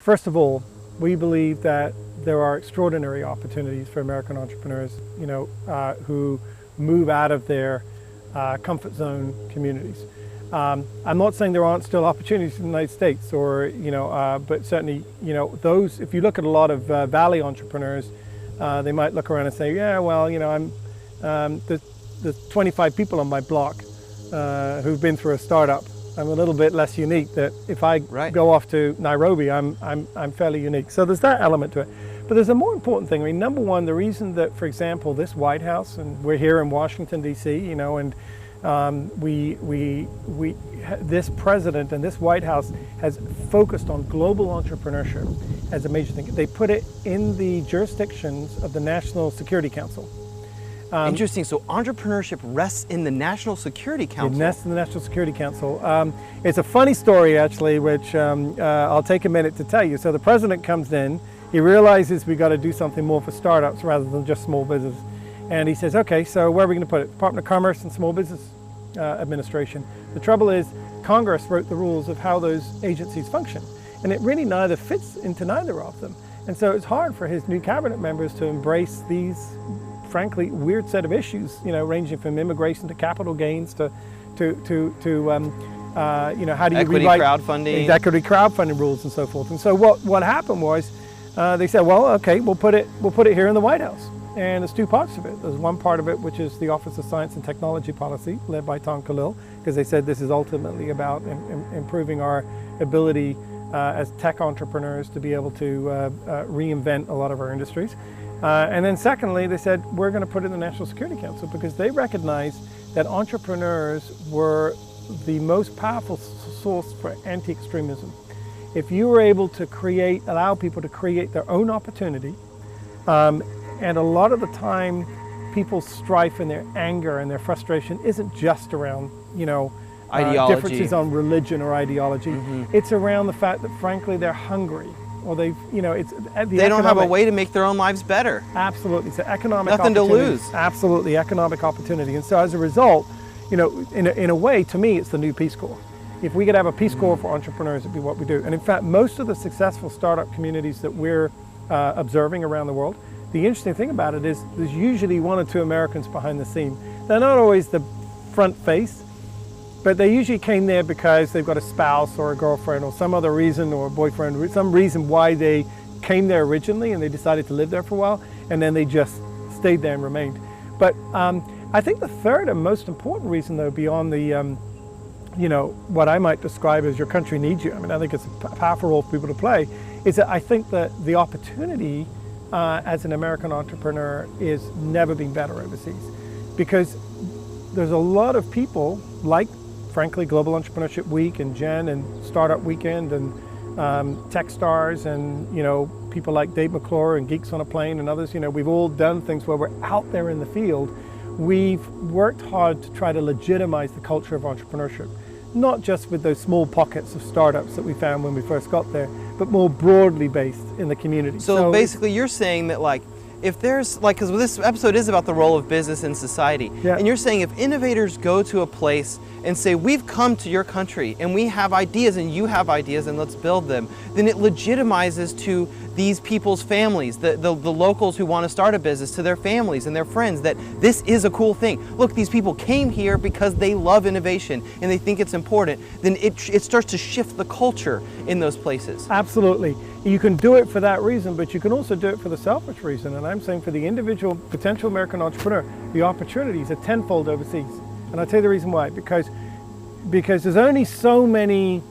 First of all, we believe that there are extraordinary opportunities for American entrepreneurs, who move out of their comfort zone communities. I'm not saying there aren't still opportunities in the United States, but certainly, those. If you look at a lot of Valley entrepreneurs, they might look around and say, yeah, well, there's 25 people on my block who've been through a startup. I'm a little bit less unique. That if I go off to Nairobi, I'm fairly unique. So there's that element to it. But there's a more important thing. I mean, number one, the reason that, for example, this White House, and we're here in Washington D.C., and this president and this White House has focused on global entrepreneurship as a major thing. They put it in the jurisdictions of the National Security Council. Interesting. So entrepreneurship rests in the National Security Council. It rests in the National Security Council. It's a funny story, actually, which I'll take a minute to tell you. So the president comes in. He realizes we got to do something more for startups rather than just small business. And he says, okay, so where are we going to put it? Department of Commerce and Small Business Administration. The trouble is, Congress wrote the rules of how those agencies function. And it really neither fits into neither of them. And so it's hard for his new cabinet members to embrace these, frankly, weird set of issues, ranging from immigration to capital gains to how do you equity rewrite crowdfunding, equity crowdfunding rules and so forth. And so what happened was, they said, well, okay, we'll put it here in the White House. And there's two parts of it. There's one part of it which is the Office of Science and Technology Policy, led by Tom Khalil, because they said this is ultimately about improving our ability as tech entrepreneurs to be able to reinvent a lot of our industries. And then secondly, they said, we're going to put it in the National Security Council because they recognized that entrepreneurs were the most powerful source for anti-extremism. If you were able to allow people to create their own opportunity, and a lot of the time, people's strife and their anger and their frustration isn't just around, ideology, differences on religion or ideology. Mm-hmm. It's around the fact that, frankly, they're hungry, or they don't have a way to make their own lives better. Absolutely, it's an economic nothing to opportunity. lose. Absolutely, economic opportunity. And so, as a result, in a way, to me, it's the new Peace Corps. If we could have a Peace Corps for entrepreneurs, it'd be what we do. And in fact, most of the successful startup communities that we're observing around the world, the interesting thing about it is there's usually one or two Americans behind the scene. They're not always the front face, but they usually came there because they've got a spouse or a girlfriend or some other reason, or a boyfriend, some reason why they came there originally and they decided to live there for a while, and then they just stayed there and remained. But I think the third and most important reason, though, beyond the what I might describe as your country needs you, I mean, I think it's a powerful role for people to play, is that I think that the opportunity as an American entrepreneur is never been better overseas, because there's a lot of people like, frankly, Global Entrepreneurship Week and Jen and Startup Weekend and Techstars and people like Dave McClure and Geeks on a Plane and others. We've all done things where we're out there in the field. We've worked hard to try to legitimize the culture of entrepreneurship, not just with those small pockets of startups that we found when we first got there, but more broadly based in the community. So basically you're saying that, like, if there's, because this episode is about the role of business in society, and you're saying if innovators go to a place and say, we've come to your country and we have ideas and you have ideas and let's build them, then it legitimizes to these people's families, the locals who want to start a business, to their families and their friends, that this is a cool thing. Look, these people came here because they love innovation and they think it's important. Then it starts to shift the culture in those places. Absolutely. You can do it for that reason, but you can also do it for the selfish reason. And I'm saying for the individual potential American entrepreneur, the opportunities are tenfold overseas. And I'll tell you the reason why. Because there's only so many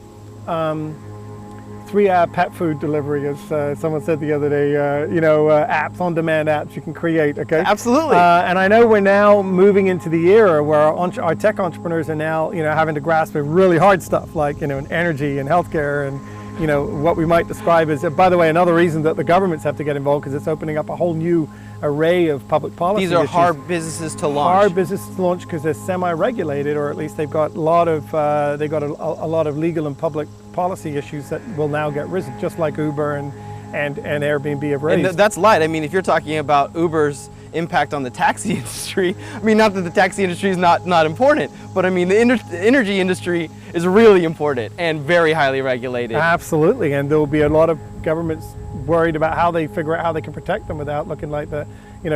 3-hour pet food delivery, as someone said the other day, apps, on-demand apps you can create, okay? Absolutely. And I know we're now moving into the era where our tech entrepreneurs are now, having to grasp at really hard stuff like, in energy and healthcare and, what we might describe as, by the way, another reason that the governments have to get involved, because it's opening up a whole new array of public policy These are issues. hard businesses to launch. Hard businesses to launch because they're semi-regulated, or at least they've got a lot of legal and public policy issues that will now get risen, just like Uber and Airbnb have raised. And that's light. I mean, if you're talking about Uber's impact on the taxi industry. I mean, not that the taxi industry is not important, but I mean, the energy industry is really important and very highly regulated. Absolutely, and there will be a lot of governments worried about how they figure out how they can protect them without looking like the,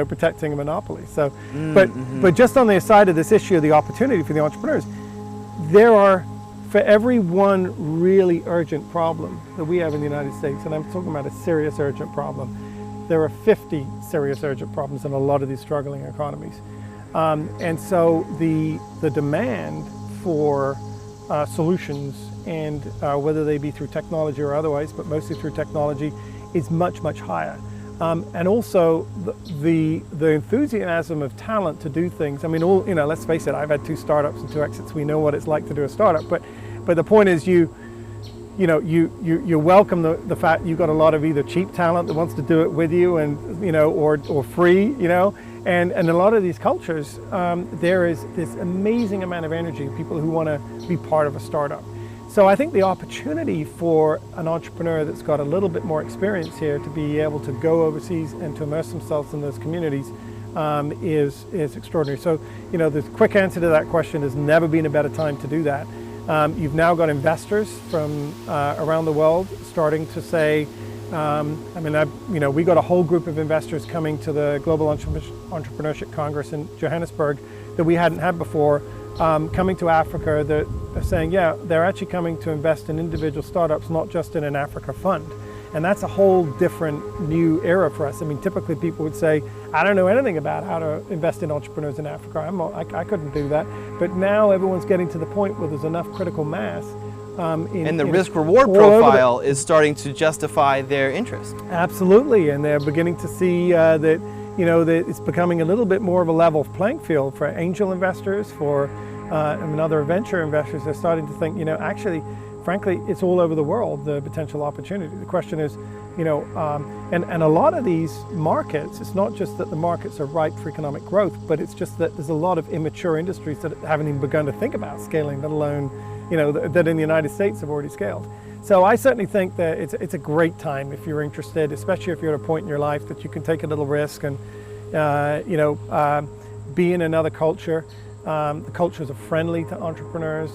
protecting a monopoly. So, but just on the side of this issue of the opportunity for the entrepreneurs, there are, for every one really urgent problem that we have in the United States, and I'm talking about a serious urgent problem, there are 50 serious urgent problems in a lot of these struggling economies. And so the demand for solutions, and whether they be through technology or otherwise, but mostly through technology, is much, much higher. And also the enthusiasm of talent to do things. I mean, let's face it, I've had 2 startups and 2 exits. We know what it's like to do a startup, but the point is you welcome the fact you've got a lot of either cheap talent that wants to do it with you, and or free, and in a lot of these cultures, there is this amazing amount of energy, people who want to be part of a startup. So I think the opportunity for an entrepreneur that's got a little bit more experience here to be able to go overseas and to immerse themselves in those communities is extraordinary. So, the quick answer to that question, has never been a better time to do that. You've now got investors from around the world starting to say, we got a whole group of investors coming to the Global Entrepreneurship Congress in Johannesburg that we hadn't had before, coming to Africa, that are saying, they're actually coming to invest in individual startups, not just in an Africa fund. And that's a whole different new era for us. I mean, typically people would say, I don't know anything about how to invest in entrepreneurs in Africa. I couldn't do that. But now everyone's getting to the point where there's enough critical mass. And the risk-reward profile is starting to justify their interest. Absolutely, and they're beginning to see that that it's becoming a little bit more of a level playing field for angel investors, for other venture investors. They're starting to think, actually, frankly, it's all over the world, the potential opportunity. The question is, and a lot of these markets, it's not just that the markets are ripe for economic growth, but it's just that there's a lot of immature industries that haven't even begun to think about scaling, let alone, that in the United States have already scaled. So I certainly think that it's a great time if you're interested, especially if you're at a point in your life that you can take a little risk and, be in another culture. The cultures are friendly to entrepreneurs,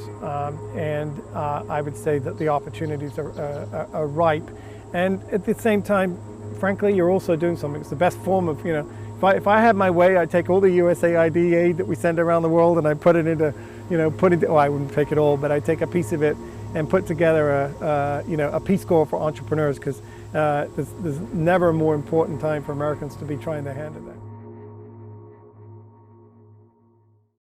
and I would say that the opportunities are ripe. And at the same time, frankly, you're also doing something. It's the best form of, if I had my way, I'd take all the USAID aid that we send around the world and I'd put it into, I wouldn't take it all, but I'd take a piece of it and put together a Peace Corps for entrepreneurs, because there's never a more important time for Americans to be trying their hand at that.